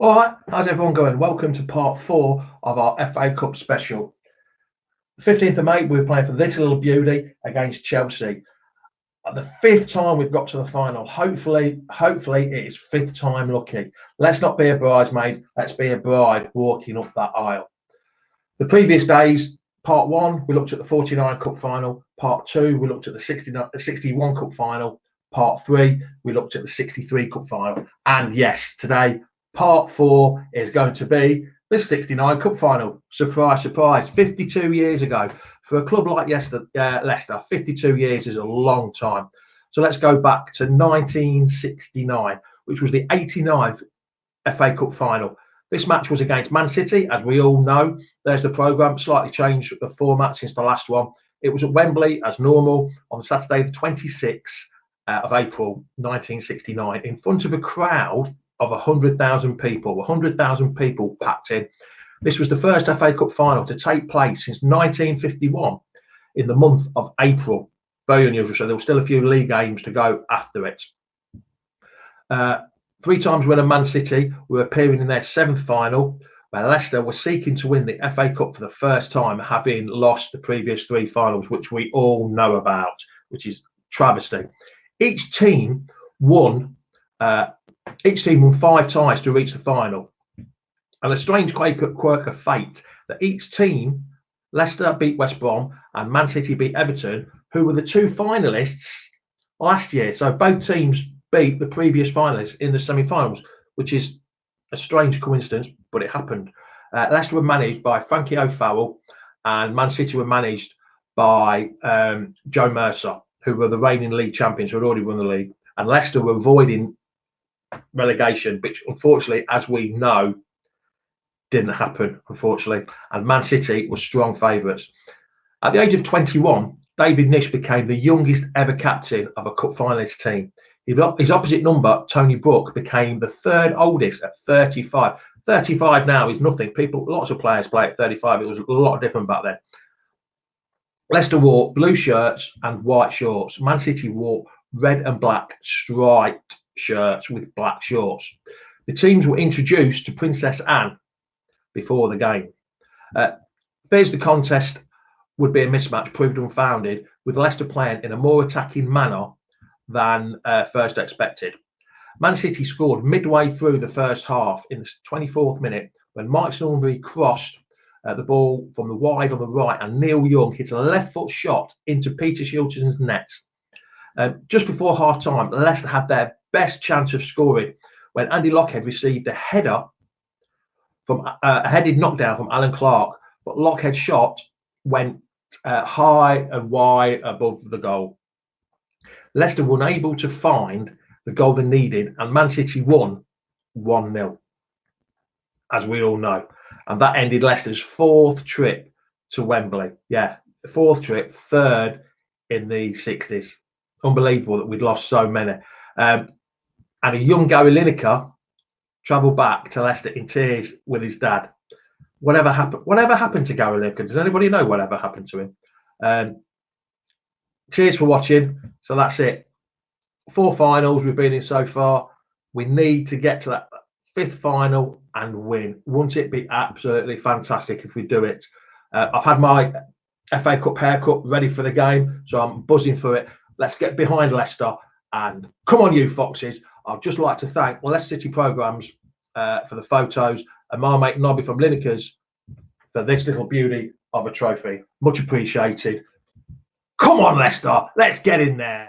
All right, how's everyone going? Welcome to part 4 of our FA Cup special. The 15th of May, we're playing for this little beauty against Chelsea. The 5th time we've got to the final. Hopefully it is 5th time lucky. Let's not be a bridesmaid, let's be a bride walking up that aisle. The previous days, part 1, we looked at the 49 Cup final. Part 2, we looked at the 61 Cup final. Part 3, we looked at the 63 Cup final. And yes, today, part 4 is going to be the 69 Cup final. Surprise, surprise. 52 years ago. For a club like Leicester, 52 years is a long time. So let's go back to 1969, which was the 89th FA Cup final. This match was against Man City, as we all know. There's the programme, slightly changed the format since the last one. It was at Wembley, as normal, on Saturday the 26th of April, 1969, in front of a crowd of 100,000 people. 100,000 people packed in. This was the first FA Cup final to take place since 1951 in the month of April. Very unusual. So there were still a few league games to go after it. 3 times winner Man City were appearing in their 7th final, where Leicester were seeking to win the FA Cup for the first time, having lost the previous 3 finals, which we all know about, which is travesty. Each team won 5 ties to reach the final. And a strange quirk of fate that each team, Leicester beat West Brom and Man City beat Everton, who were the 2 finalists last year. So both teams beat the previous finalists in the semi-finals, which is a strange coincidence, but it happened. Leicester were managed by Frankie O'Farrell and Man City were managed by Joe Mercer, who were the reigning league champions, who had already won the league. And Leicester were avoiding relegation, which unfortunately, as we know, didn't happen, unfortunately. And Man City were strong favourites. At the age of 21, David Nish became the youngest ever captain of a cup finalist team. His opposite number, Tony Brook, became the 3rd oldest at 35. 35 now is nothing. Lots of players play at 35. It was a lot different back then. Leicester wore blue shirts and white shorts. Man City wore red and black striped shirts with black shorts. The teams were introduced to Princess Anne before the game. Fears the contest would be a mismatch proved unfounded, with Leicester playing in a more attacking manner than first expected. Man City scored midway through the first half in the 24th minute when Mike Saunders crossed the ball from the wide on the right, and Neil Young hit a left foot shot into Peter Shilton's net. Just before half time, Leicester had their best chance of scoring when Andy Lockhead received a header from a headed knockdown from Alan Clark, but Lockhead's shot went high and wide above the goal. Leicester were unable to find the goal they needed, and Man City won 1-0, as we all know. And that ended Leicester's 4th trip to Wembley. Yeah, 4th trip, 3rd in the 60s. Unbelievable that we'd lost so many. And a young Gary Lineker travelled back to Leicester in tears with his dad. Whatever happened to Gary Lineker? Does anybody know whatever happened to him? Cheers for watching. So that's it. 4 finals we've been in so far. We need to get to that 5th final and win. Wouldn't it be absolutely fantastic if we do it? I've had my FA Cup haircut ready for the game, so I'm buzzing for it. Let's get behind Leicester and come on, you Foxes. I'd just like to thank Leicester City Programmes for the photos and my mate Nobby from Lineker's for this little beauty of a trophy. Much appreciated. Come on, Leicester. Let's get in there.